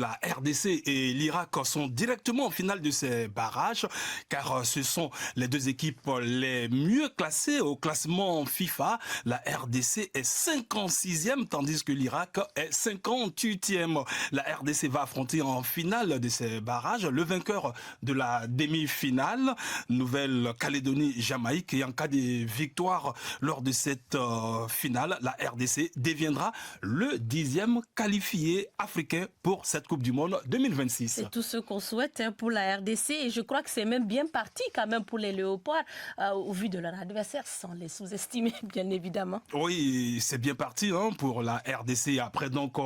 La RDC et l'Irak sont directement en finale de ces barrages, car ce sont les deux équipes les mieux classées au classement FIFA. La RDC est 56e, tandis que l'Irak est 58e. La RDC va affronter en finale de ces barrages le vainqueur de la demi-finale, Nouvelle-Calédonie, Jamaïque. Et en cas de victoire lors de cette finale, la RDC deviendra le 10e qualifié africain pour cette Coupe du Monde 2026. C'est tout ce qu'on souhaite pour la RDC et je crois que c'est même bien parti quand même pour les Léopards au vu de leur adversaire, sans les sous-estimer bien évidemment. Oui, c'est bien parti pour la RDC après donc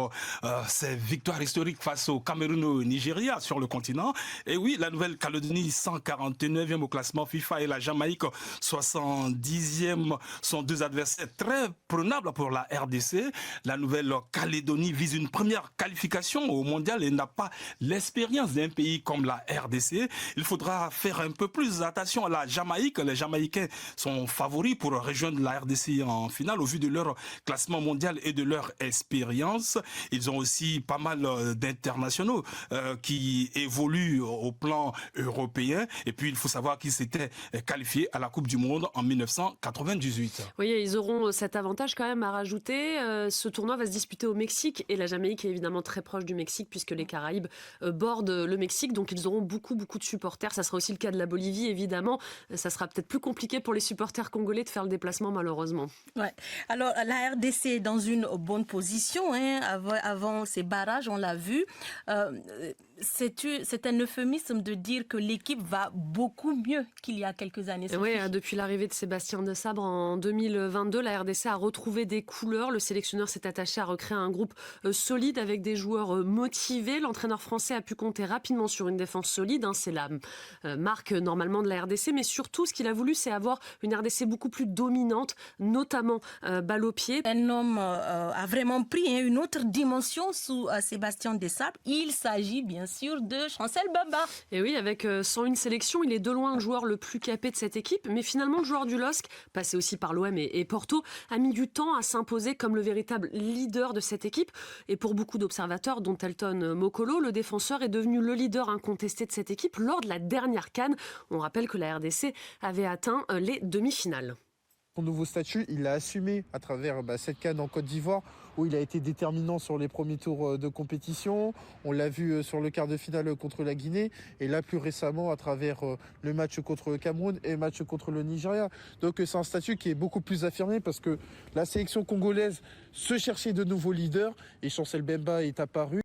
ces victoires historiques face au Cameroun et au Nigeria sur le continent. Et oui, la Nouvelle-Calédonie 149e au classement FIFA et la Jamaïque 70e sont deux adversaires très prenables pour la RDC. La Nouvelle-Calédonie vise une première qualification au mondial et n'a pas l'expérience d'un pays comme la RDC. Il faudra faire un peu plus attention à la Jamaïque. Les Jamaïcains sont favoris pour rejoindre la RDC en finale au vu de leur classement mondial et de leur expérience. Ils ont aussi pas mal d'internationaux qui évoluent au plan européen. Et puis, il faut savoir qu'ils s'étaient qualifiés à la Coupe du Monde en 1998. Oui, ils auront cet avantage quand même à rajouter. Ce tournoi va se disputer au Mexique et la Jamaïque est évidemment très proche du Mexique puisque les Caraïbes bordent le Mexique, donc ils auront beaucoup de supporters. Ça sera aussi le cas de la Bolivie, évidemment. Ça sera peut-être plus compliqué pour les supporters congolais de faire le déplacement, malheureusement. Ouais. Alors, la RDC est dans une bonne position avant ces barrages, on l'a vu. C'est un euphémisme de dire que l'équipe va beaucoup mieux qu'il y a quelques années. Oui, depuis l'arrivée de Sébastien Desabre en 2022, la RDC a retrouvé des couleurs. Le sélectionneur s'est attaché à recréer un groupe solide avec des joueurs motivés. L'entraîneur français a pu compter rapidement sur une défense solide. C'est la marque normalement de la RDC, mais surtout ce qu'il a voulu, c'est avoir une RDC beaucoup plus dominante, notamment balle au pied. Un homme a vraiment pris une autre dimension sous Sébastien Desabre. Il s'agit bien sûr de Chancel Mbemba. Et oui, avec 101 sélections, il est de loin le joueur le plus capé de cette équipe, mais finalement le joueur du LOSC, passé aussi par l'OM et Porto, a mis du temps à s'imposer comme le véritable leader de cette équipe. Et pour beaucoup d'observateurs, dont Elton Mokolo, le défenseur est devenu le leader incontesté de cette équipe lors de la dernière CAN. On rappelle que la RDC avait atteint les demi-finales. Son nouveau statut, il l'a assumé à travers cette CAN en Côte d'Ivoire où il a été déterminant sur les premiers tours de compétition. On l'a vu sur le quart de finale contre la Guinée et là plus récemment à travers le match contre le Cameroun et le match contre le Nigeria. Donc c'est un statut qui est beaucoup plus affirmé parce que la sélection congolaise se cherchait de nouveaux leaders et Chancel Mbemba est apparu.